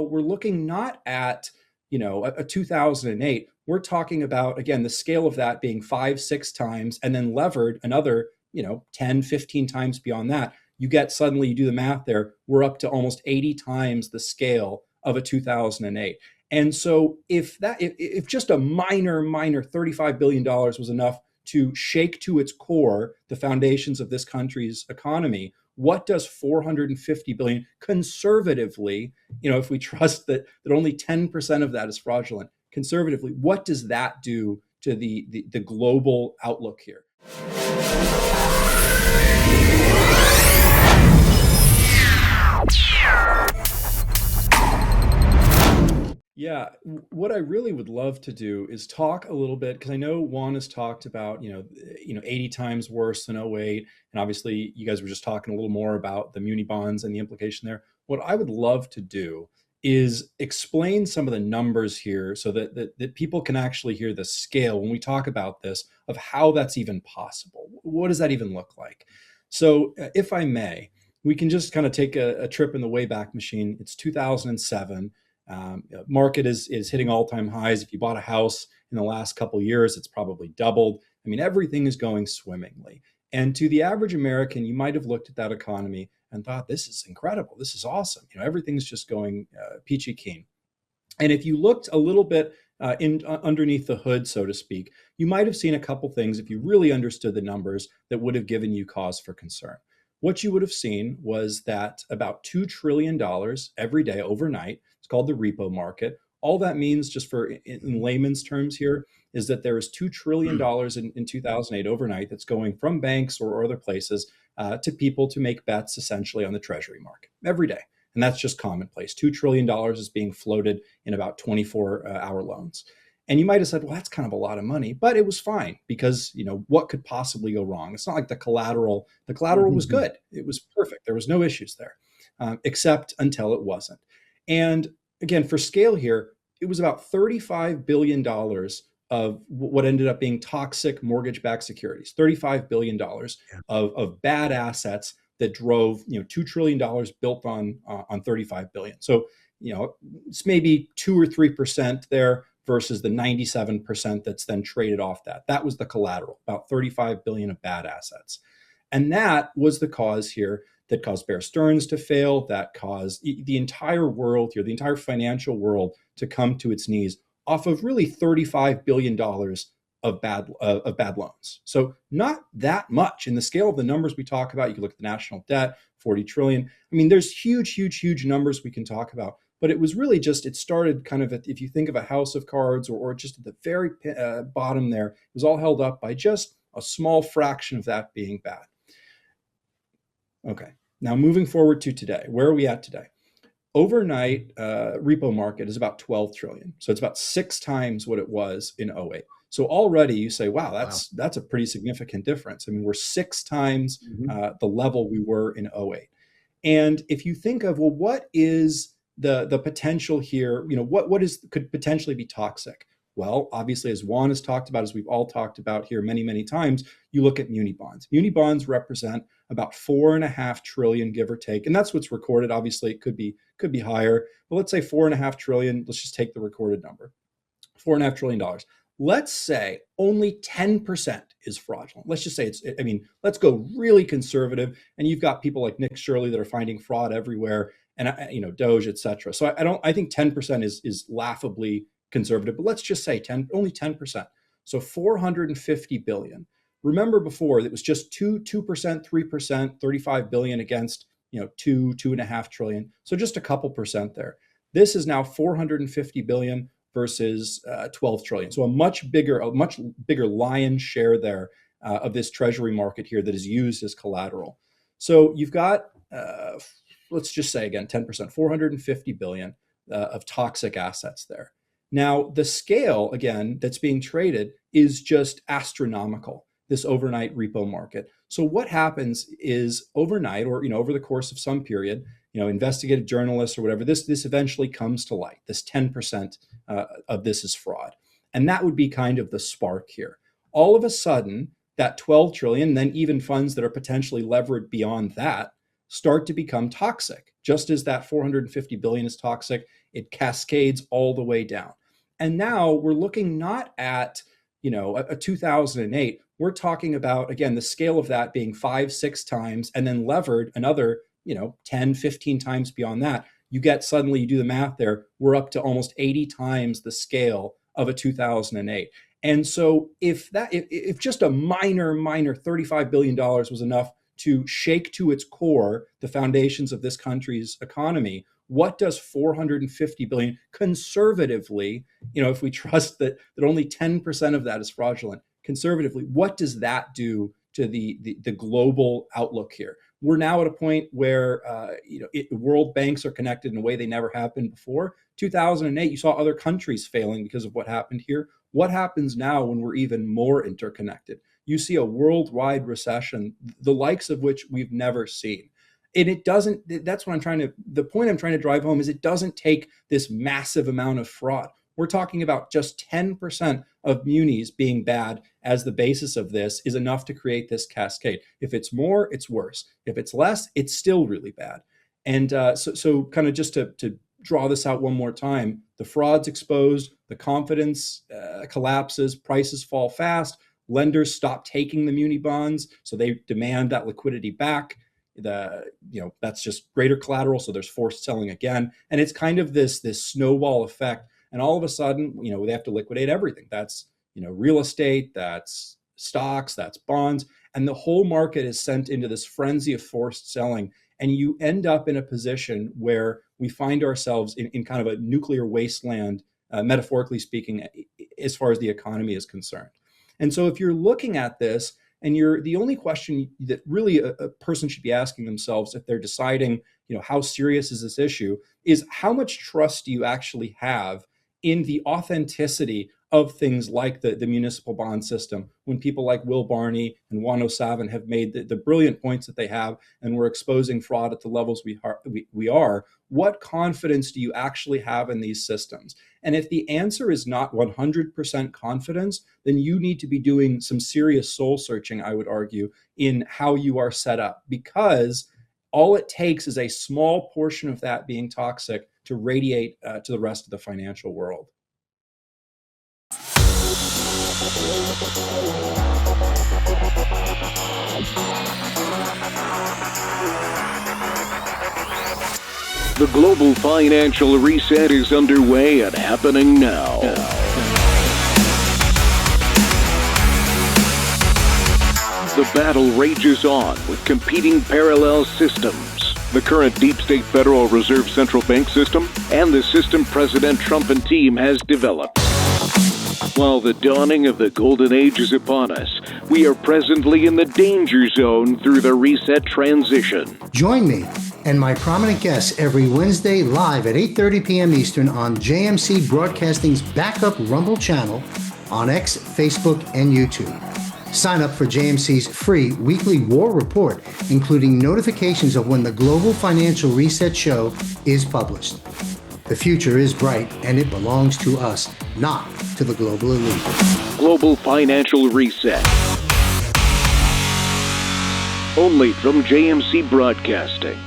Well, we're looking not at, a 2008. We're talking about, again, the scale of that being 5, 6 times and then levered another, 10, 15 times beyond that. You get suddenly, you do the math there, we're up to almost 80 times the scale of a 2008. And so if just a minor $35 billion was enough to shake to its core the foundations of this country's economy, what does 450 billion conservatively, if we trust that only 10% of that is fraudulent, conservatively, what does that do to the global outlook here? Yeah, what I really would love to do is talk a little bit, because I know Juan has talked about, 80 times worse than '08, and obviously you guys were just talking a little more about the muni bonds and the implication there. What I would love to do is explain some of the numbers here so that people can actually hear the scale when we talk about this, of how that's even possible. What does that even look like? So if I may, we can just kind of take a trip in the Wayback Machine. It's 2007. Market is hitting all-time highs. If you bought a house in the last couple of years, it's probably doubled. I mean, everything is going swimmingly. And to the average American, you might have looked at that economy and thought, this is incredible. This is awesome. Everything's just going peachy keen. And if you looked a little bit underneath the hood, so to speak, you might have seen a couple things, if you really understood the numbers, that would have given you cause for concern. What you would have seen was that about $2 trillion every day overnight, it's called the repo market. All that means, just for in layman's terms here, is that there is $2 trillion in 2008 overnight that's going from banks or other places to people to make bets essentially on the treasury market every day. And that's just commonplace. $2 trillion is being floated in about 24-hour loans. And you might have said, well, that's kind of a lot of money, but it was fine because, what could possibly go wrong? It's not like the collateral was good. It was perfect. There was no issues there, except until it wasn't. And again, for scale here, it was about $35 billion of what ended up being toxic mortgage-backed securities, $35 billion of bad assets that drove, $2 trillion built on 35 billion. So, it's maybe 2 or 3% there versus the 97% that's then traded off that. That was the collateral, about 35 billion of bad assets. And that was the cause here that caused Bear Stearns to fail, that caused the entire world here, the entire financial world, to come to its knees off of really $35 billion of bad loans. So not that much in the scale of the numbers we talk about. You can look at the national debt, 40 trillion. I mean, there's huge numbers we can talk about. But it was really just, it started kind of if you think of a house of cards, or just at the very bottom there, it was all held up by just a small fraction of that being bad. Okay, now moving forward to today, where are we at today? Overnight repo market is about 12 trillion. So it's about 6 times what it was in '08. So already you say, wow, that's a pretty significant difference. I mean, we're 6 times the level we were in '08. And if you think of, well, what is the potential here, what could potentially be toxic? Well, obviously, as Juan has talked about, as we've all talked about here many times, you look at muni bonds. Muni bonds represent about 4.5 trillion, give or take. And that's what's recorded. Obviously, it could be higher, but let's say 4.5 trillion. Let's just take the recorded number, $4.5 trillion. Let's say only 10% is fraudulent. Let's just say let's go really conservative. And you've got people like Nick Shirley that are finding fraud everywhere, and Doge, et cetera. So I think 10% is laughably conservative, but let's just say only 10%. So 450 billion. Remember before, it was just 2%, 3%, 35 billion against 2.5 trillion. So just a couple percent there. This is now 450 billion versus 12 trillion. So a much bigger lion's share there of this treasury market here that is used as collateral. So you've got, let's just say again, 10%, 450 billion of toxic assets there. Now, the scale, again, that's being traded is just astronomical, this overnight repo market. So what happens is overnight, or over the course of some period, investigative journalists or whatever, this eventually comes to light. This 10% of this is fraud. And that would be kind of the spark here. All of a sudden, that 12 trillion, then even funds that are potentially levered beyond that, start to become toxic, just as that 450 billion is toxic, it cascades all the way down. And now we're looking not at, a 2008. We're talking about, again, the scale of that being 5-6 times and then levered another, 10, 15 times beyond that. You get suddenly, you do the math there, we're up to almost 80 times the scale of a 2008. And so if just a minor $35 billion was enough to shake to its core the foundations of this country's economy, what does 450 billion conservatively, if we trust that only 10% of that is fraudulent, conservatively, what does that do to the global outlook here? We're now at a point where world banks are connected in a way they never have been before. 2008, you saw other countries failing because of what happened here. What happens now when we're even more interconnected? You see a worldwide recession, the likes of which we've never seen. And it doesn't, that's what the point I'm trying to drive home is it doesn't take this massive amount of fraud. We're talking about just 10% of munis being bad as the basis of this is enough to create this cascade. If it's more, it's worse. If it's less, it's still really bad. And so kind of just to draw this out one more time, the fraud's exposed, the confidence collapses, prices fall fast, lenders stop taking the muni bonds, so they demand that liquidity back. That's just greater collateral, so there's forced selling again, and it's kind of this snowball effect. And all of a sudden, they have to liquidate everything. That's real estate, that's stocks, that's bonds, and the whole market is sent into this frenzy of forced selling. And you end up in a position where we find ourselves in kind of a nuclear wasteland, metaphorically speaking, as far as the economy is concerned. And so if you're looking at this, and the only question that really a person should be asking themselves if they're deciding, how serious is this issue, is how much trust do you actually have in the authenticity of things like the municipal bond system, when people like Will Barney and Juan O'Savin have made the brilliant points that they have, and we're exposing fraud at the levels we are, what confidence do you actually have in these systems? And if the answer is not 100% confidence, then you need to be doing some serious soul searching, I would argue, in how you are set up, because all it takes is a small portion of that being toxic to radiate to the rest of the financial world. The global financial reset is underway and happening now. The battle rages on with competing parallel systems. The current deep state Federal Reserve Central Bank system and the system President Trump and team has developed. While the dawning of the golden age is upon us, we are presently in the danger zone through the reset transition. Join me and my prominent guests every Wednesday live at 8:30 p.m. Eastern on JMC Broadcasting's backup Rumble channel on X, Facebook, and YouTube. Sign up for JMC's free weekly war report, including notifications of when the Global Financial Reset Show is published. The future is bright, and it belongs to us, not to the global elite. Global Financial Reset. Only from JMC Broadcasting.